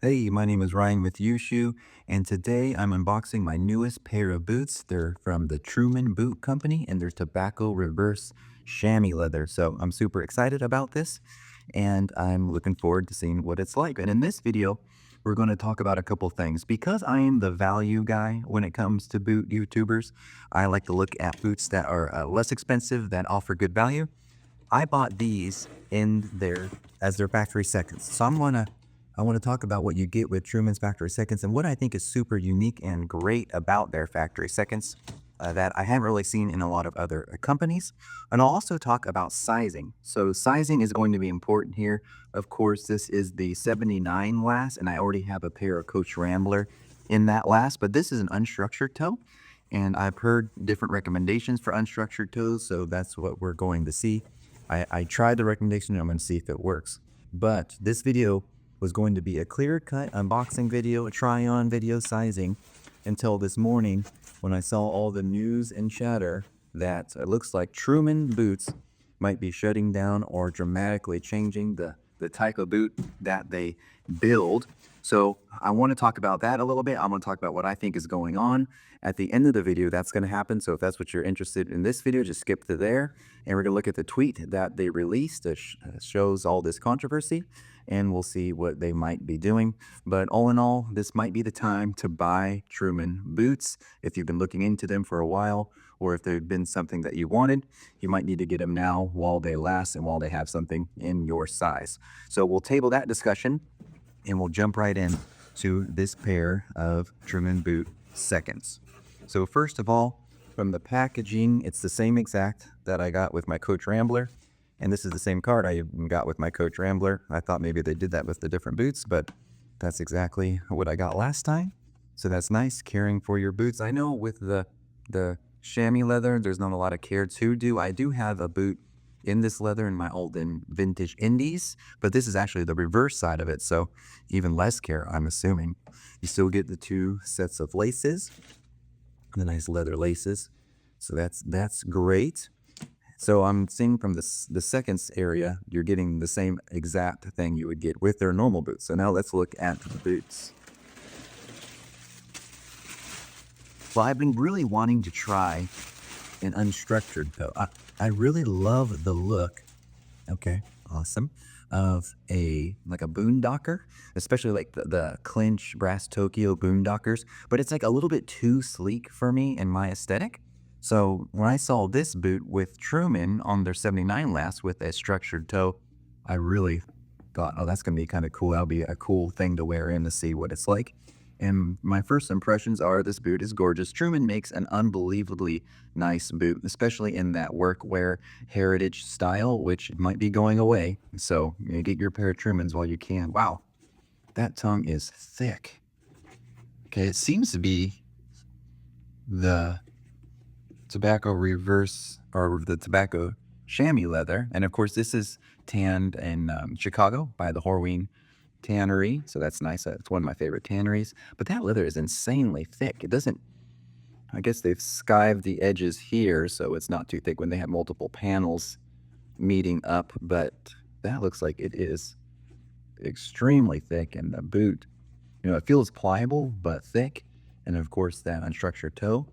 Hey, my name is Ryan with Yushu, and today I'm unboxing my newest pair of boots. They're from the Truman Boot Company, and they're tobacco reverse chamois leather. So I'm super excited about this, and I'm looking forward to seeing what it's like. And in this video, we're going to talk about a couple things. Because I am the value guy when it comes to boot YouTubers, I like to look at boots that are less expensive, that offer good value. I bought these in their as their factory seconds. So I want to talk about what you get with Truman's factory seconds and what I think is super unique and great about their factory seconds that I haven't really seen in a lot of other companies. And I'll also talk about sizing. So sizing is going to be important here. Of course, this is the 79 last, and I already have a pair of Coach Rambler in that last, but this is an unstructured toe. And I've heard different recommendations for unstructured toes, so that's what we're going to see. I tried the recommendation and I'm going to see if it works. But this video was going to be a clear cut unboxing video, a try on video sizing until this morning when I saw all the news and chatter that it looks like Truman Boots might be shutting down or dramatically changing the type of boot that they build. So I want to talk about that a little bit. I'm going to talk about what I think is going on. At the end of the video, that's going to happen. So if that's what you're interested in this video, just skip to there. And we're going to look at the tweet that they released that shows all this controversy. And we'll see what they might be doing. But all in all, this might be the time to buy Truman boots. If you've been looking into them for a while, or if they've been something that you wanted, you might need to get them now while they last and while they have something in your size. So we'll table that discussion and we'll jump right in to this pair of Truman boot seconds. So first of all, from the packaging, it's the same exact that I got with my Coach Rambler. And this is the same card I got with my Coach Rambler. I thought maybe they did that with the different boots, but that's exactly what I got last time. So that's nice, caring for your boots. I know with the chamois leather, there's not a lot of care to do. I do have a boot in this leather in my old and vintage Indies, but this is actually the reverse side of it, so even less care, I'm assuming. You still get the two sets of laces, the nice leather laces, so that's great. So I'm seeing from the seconds area, you're getting the same exact thing you would get with their normal boots. So now let's look at the boots. Well, I've been really wanting to try an unstructured toe. I really love the look. Okay, awesome. Of like a boondocker, especially like the clinch brass Tokyo boondockers, but it's like a little bit too sleek for me and my aesthetic. So when I saw this boot with Truman on their 79 last with a structured toe, I really thought, oh, that's gonna be kind of cool. That'll be a cool thing to wear in to see what it's like. And my first impressions are this boot is gorgeous. Truman makes an unbelievably nice boot, especially in that workwear heritage style, which might be going away. So you get your pair of Trumans while you can. Wow, that tongue is thick. Okay, it seems to be the tobacco reverse or the tobacco chamois leather. And of course, this is tanned in Chicago by the Horween tannery, so that's nice. It's one of my favorite tanneries. But that leather is insanely thick. It doesn't, I guess they've skived the edges here, so it's not too thick when they have multiple panels meeting up, but that looks like it is extremely thick. And the boot, it feels pliable, but thick. And of course, that unstructured toe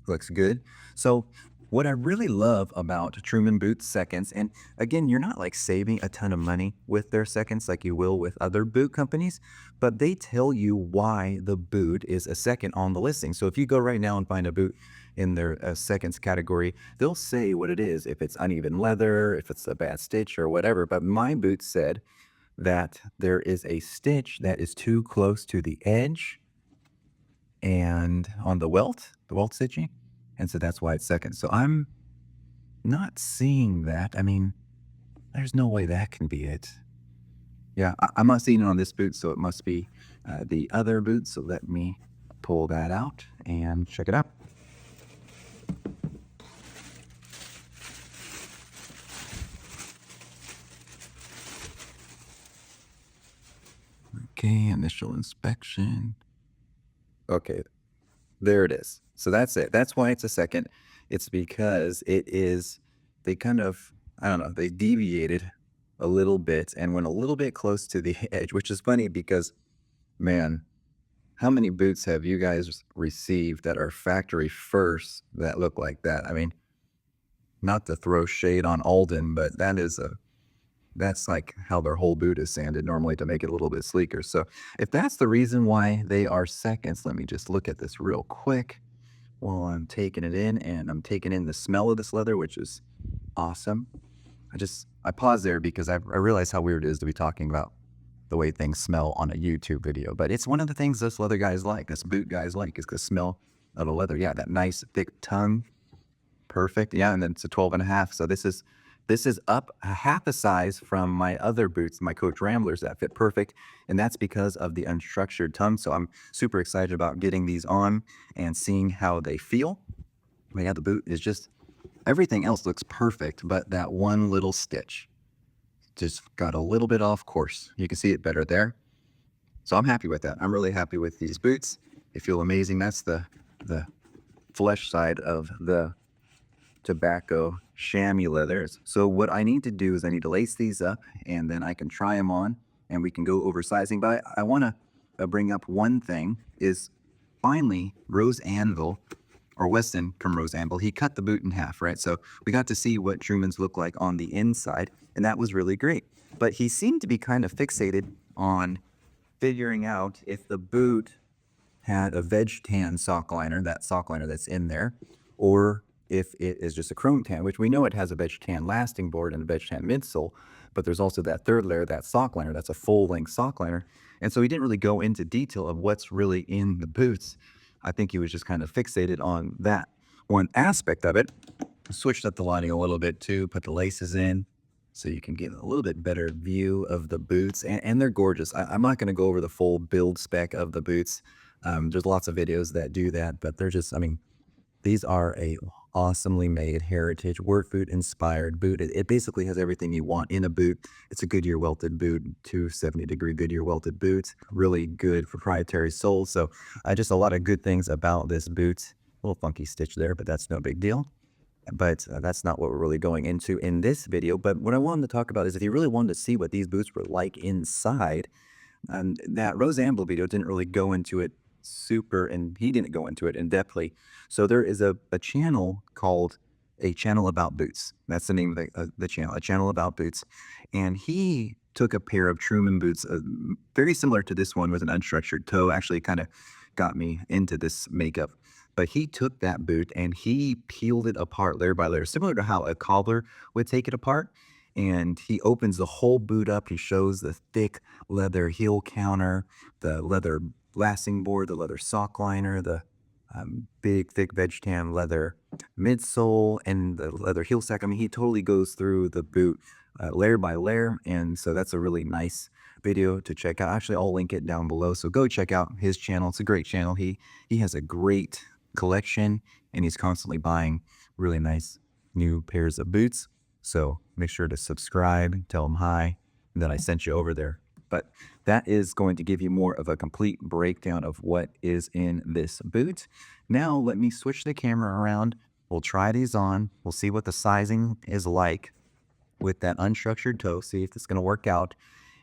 looks good. So what I really love about Truman Boots seconds, and again, you're not like saving a ton of money with their seconds like you will with other boot companies, but they tell you why the boot is a second on the listing. So if you go right now and find a boot in their seconds category, they'll say what it is, if it's uneven leather, if it's a bad stitch or whatever. But my boot said that there is a stitch that is too close to the edge and on the welt stitching. And so that's why it's second. So I'm not seeing that. I mean, there's no way that can be it. Yeah, I'm not seeing it on this boot, so it must be the other boot. So let me pull that out and check it out. Okay, initial inspection. Okay, there it is. So that's it. That's why it's a second. It's because they kind of, I don't know, they deviated a little bit and went a little bit close to the edge, which is funny because Man, how many boots have you guys received that are factory first that look like that? I mean, not to throw shade on Alden, but that's like how their whole boot is sanded normally to make it a little bit sleeker. So if that's the reason why they are seconds, let me just look at this real quick while I'm taking it in, and I'm taking in the smell of this leather, which is awesome. I pause there because I realize how weird it is to be talking about the way things smell on a YouTube video. But it's one of the things us leather guys like, us boot guys like, is the smell of the leather. Yeah, that nice thick tongue. Perfect. Yeah, and then it's a 12 and a half. So this is up a half a size from my other boots, my Coach Ramblers that fit perfect. And that's because of the unstructured tongue. So I'm super excited about getting these on and seeing how they feel. But yeah, the boot is just everything else looks perfect, but that one little stitch just got a little bit off course. You can see it better there. So I'm happy with that. I'm really happy with these boots. They feel amazing. That's the flesh side of the tobacco chamois leathers. So what I need to do is I need to lace these up and then I can try them on and we can go over sizing. But I want to bring up one thing is finally Rose Anvil or Weston from Rose Anvil, he cut the boot in half, right? So we got to see what Truman's look like on the inside, and that was really great. But he seemed to be kind of fixated on figuring out if the boot had a veg tan sock liner, that sock liner that's in there, or if it is just a chrome tan, which we know it has a veg tan lasting board and a veg tan midsole, but there's also that third layer, that sock liner, that's a full length sock liner. And so he didn't really go into detail of what's really in the boots. I think he was just kind of fixated on that one aspect of it. Switched up the lighting a little bit too, put the laces in so you can get a little bit better view of the boots. And they're gorgeous. I'm not going to go over the full build spec of the boots. There's lots of videos that do that, but they're just, I mean, these are a awesomely made heritage work boot inspired boot. It basically has everything you want in a boot. It's a Goodyear welted boot, 270-degree Goodyear welted boots, really good proprietary soles. So just a lot of good things about this boot. A little funky stitch there, but that's no big deal. But that's not what we're really going into in this video. But what I wanted to talk about is if you really wanted to see what these boots were like inside, and that Rose Amble video didn't really go into it super, and he didn't go into it in depthly. So there is a channel called A Channel About Boots. That's the name of the channel, A Channel About Boots. And he took a pair of Truman boots, very similar to this one with an unstructured toe. Actually, kind of got me into this makeup. But he took that boot and he peeled it apart layer by layer, similar to how a cobbler would take it apart. And he opens the whole boot up. He shows the thick leather heel counter, the leather blasting board, the leather sock liner, the big, thick veg tan leather midsole, and the leather heel sack. I mean, he totally goes through the boot layer by layer. And so that's a really nice video to check out. Actually, I'll link it down below. So go check out his channel. It's a great channel. He has a great collection and he's constantly buying really nice new pairs of boots. So make sure to subscribe, tell him hi, and that I sent you over there. But that is going to give you more of a complete breakdown of what is in this boot. Now let me switch the camera around. We'll try these on. We'll see what the sizing is like with that unstructured toe, see if it's going to work out.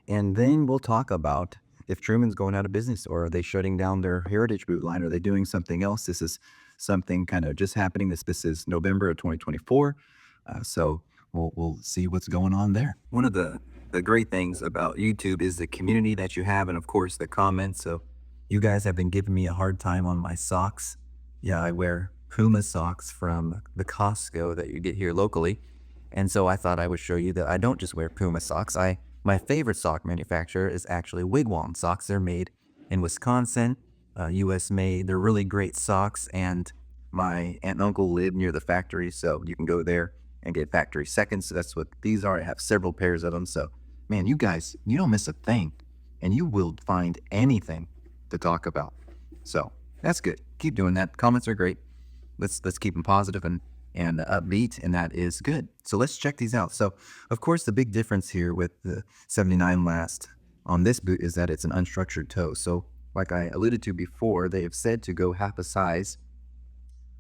And then we'll talk about if Truman's going out of business or are they shutting down their heritage boot line? Are they doing something else? This is something kind of just happening. This is November of 2024. So we'll see what's going on there. One of the great things about YouTube is the community that you have, and of course the comments. So you guys have been giving me a hard time on my socks. Yeah, I wear Puma socks from the Costco that you get here locally. And so I thought I would show you that I don't just wear Puma socks. My favorite sock manufacturer is actually Wigwam socks. They're made in Wisconsin, U.S. made. They're really great socks, and my aunt and uncle live near the factory, so you can go there and get factory seconds. So that's what these are. I have several pairs of them. So, man, you guys, you don't miss a thing, and you will find anything to talk about. So that's good. Keep doing that. Comments are great. Let's keep them positive and upbeat, and that is good. So let's check these out. So, of course, the big difference here with the 79 last on this boot is that it's an unstructured toe. So, like I alluded to before, they have said to go half a size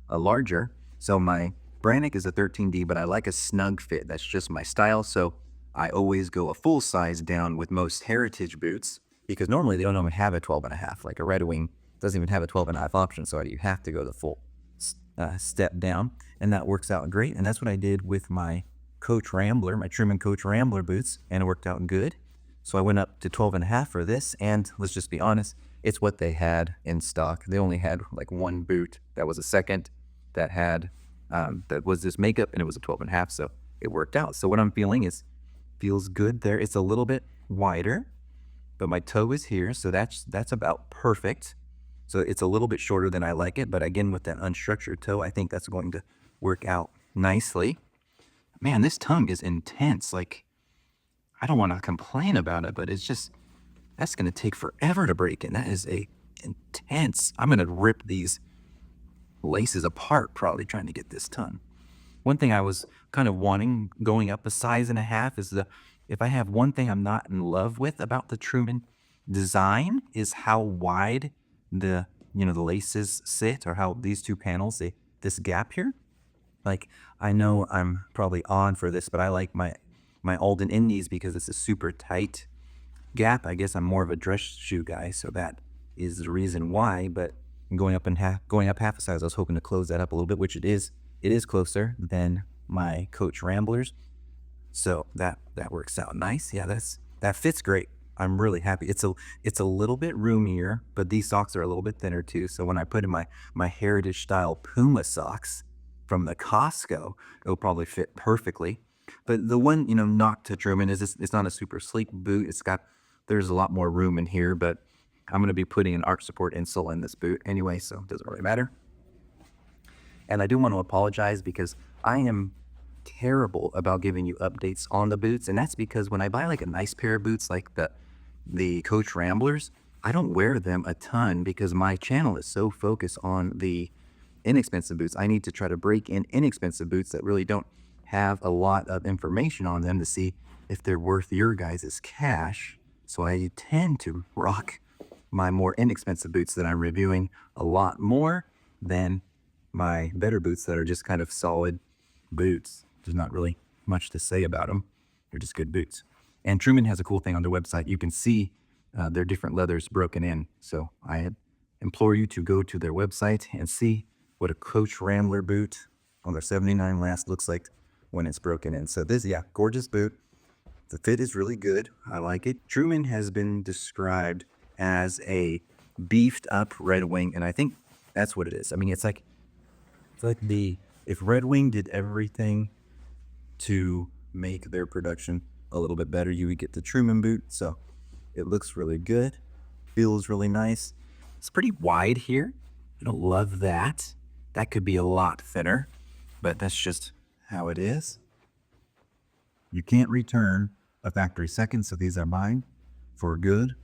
larger. So my Brannick is a 13D, but I like a snug fit. That's just my style. So I always go a full size down with most heritage boots because normally they don't even have a 12 and a half. Like a Red Wing doesn't even have a 12 and a half option. So you have to go the full step down. And that works out great. And that's what I did with my Coach Rambler, my Truman Coach Rambler boots, and it worked out good. So I went up to 12 and a half for this. And let's just be honest, it's what they had in stock. They only had like one boot that was a second that had, that was this makeup, and it was a 12 and a half. So it worked out. So what I'm feeling is feels good there. It's a little bit wider, but my toe is here. So that's about perfect. So it's a little bit shorter than I like it. But again, with that unstructured toe, I think that's going to work out nicely. Man, this tongue is intense. Like, I don't want to complain about it, but it's just, that's going to take forever to break in. That is a intense. I'm going to rip these laces apart, probably trying to get this tongue. One thing I was kind of wanting going up a size and a half is if I have one thing I'm not in love with about the Truman design is how wide the, the laces sit, or how these two panels, this gap here. Like, I know I'm probably on for this, but I like my Alden Indies because it's a super tight gap. I guess I'm more of a dress shoe guy, so that is the reason why. But going up half a size, I was hoping to close that up a little bit, which it is. It is closer than my Coach Ramblers, so that works out nice. Yeah, that fits great. I'm really happy. It's a little bit roomier, but these socks are a little bit thinner too. So when I put in my heritage style Puma socks from the Costco, it'll probably fit perfectly. But the one, knock to Truman is it's not a super sleek boot. There's a lot more room in here, but I'm going to be putting an arch support insole in this boot anyway, so it doesn't really matter. And I do want to apologize because I am terrible about giving you updates on the boots. And that's because when I buy like a nice pair of boots like the Coach Ramblers, I don't wear them a ton because my channel is so focused on the inexpensive boots. I need to try to break in inexpensive boots that really don't have a lot of information on them to see if they're worth your guys' cash. So I tend to rock my more inexpensive boots that I'm reviewing a lot more than my better boots that are just kind of solid boots. There's not really much to say about them. They're just good boots. And Truman has a cool thing on their website. You can see their different leathers broken in. So I implore you to go to their website and see what a Coach Rambler boot on their 79 last looks like when it's broken in. So this, yeah, gorgeous boot. The fit is really good. I like it. Truman has been described as a beefed up Red Wing, and I think that's what it is. I mean, it's like if Red Wing did everything to make their production a little bit better, you would get the Truman boot. So it looks really good, feels really nice. It's pretty wide here. I don't love that. That could be a lot thinner, but that's just how it is. You can't return a factory second, so these are mine for good.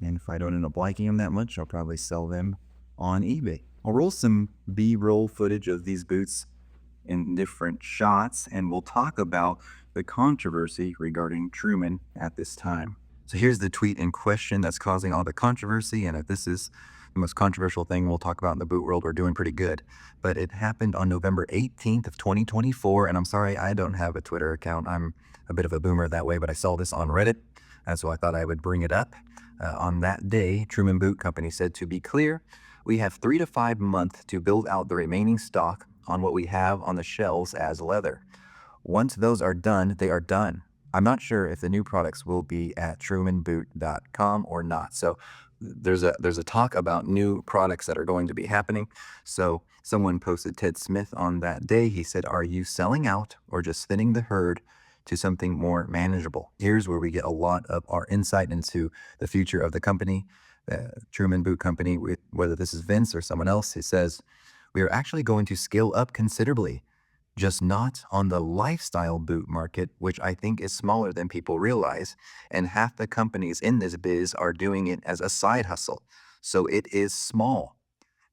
And if I don't end up liking them that much, I'll probably sell them on eBay. I'll roll some B-roll footage of these boots in different shots, and we'll talk about the controversy regarding Truman at this time. So here's the tweet in question that's causing all the controversy, and if this is the most controversial thing we'll talk about in the boot world, we're doing pretty good. But it happened on November 18th of 2024, and I'm sorry I don't have a Twitter account. I'm a bit of a boomer that way, but I saw this on Reddit, and so I thought I would bring it up. On that day, Truman Boot Company said, to be clear, we have 3 to 5 months to build out the remaining stock on what we have on the shelves as leather. Once those are done, they are done. I'm not sure if the new products will be at trumanboot.com or not. So there's a talk about new products that are going to be happening. So someone posted Ted Smith on that day. He said, are you selling out or just thinning the herd to something more manageable? Here's where we get a lot of our insight into the future of the company, Truman Boot Company, whether this is Vince or someone else. He says, we are actually going to scale up considerably, just not on the lifestyle boot market, which I think is smaller than people realize. And half the companies in this biz are doing it as a side hustle. So it is small,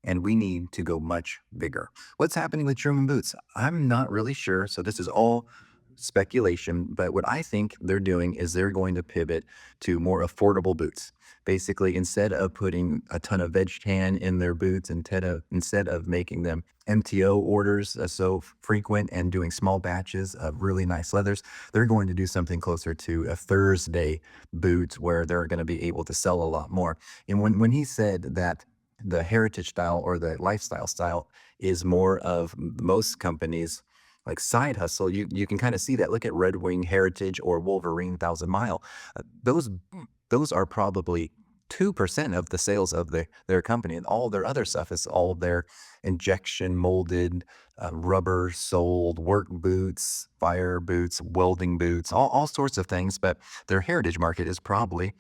and we need to go much bigger. What's happening with Truman Boots? I'm not really sure. So this is all speculation, but what I think they're doing is they're going to pivot to more affordable boots. basically instead of putting a ton of veg tan in their boots, instead of making them MTO orders so frequent and doing small batches of really nice leathers, they're going to do something closer to a Thursday boot where they're going to be able to sell a lot more. And when he said that the heritage style or the lifestyle style is more of most companies like side hustle, you can kind of see that. Look at Red Wing Heritage or Wolverine Thousand Mile. Those are probably 2% of the sales of their company, and all their other stuff is all their injection molded, rubber soled work boots, fire boots, welding boots, all sorts of things. But their heritage market is probably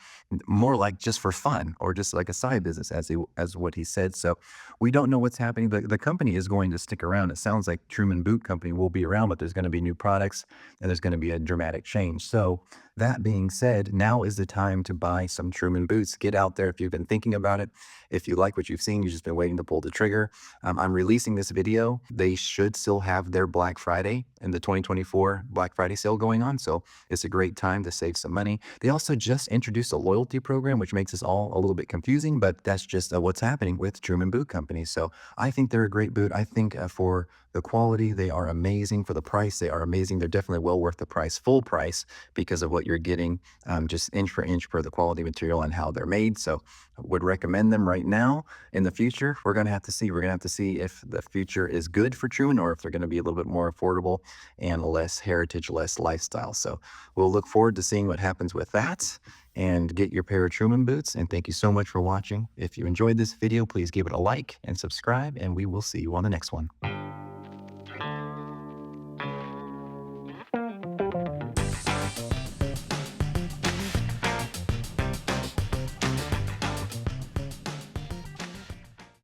more like just for fun or just like a side business, as what he said. So we don't know what's happening. The company is going to stick around. It sounds like Truman Boot Company will be around, but there's going to be new products and there's going to be a dramatic change. So that being said, now is the time to buy some Truman boots. Get out there if you've been thinking about it. If you like what you've seen, you've just been waiting to pull the trigger. I'm releasing this video. They should still have their Black Friday and the 2024 Black Friday sale going on. So it's a great time to save some money. They also just introduced a loyalty program, which makes us all a little bit confusing, but that's just what's happening with Truman Boot Company. So I think they're a great boot. I think for the quality, they are amazing. For the price, they are amazing. They're definitely well worth the price, full price, because of what you're getting, just inch for inch per the quality material and how they're made. So I would recommend them right now. In the future, we're going to have to see. We're going to have to see if the future is good for Truman or if they're going to be a little bit more affordable and less heritage, less lifestyle. So we'll look forward to seeing what happens with that and get your pair of Truman boots. And thank you so much for watching. If you enjoyed this video, please give it a like and subscribe, and we will see you on the next one.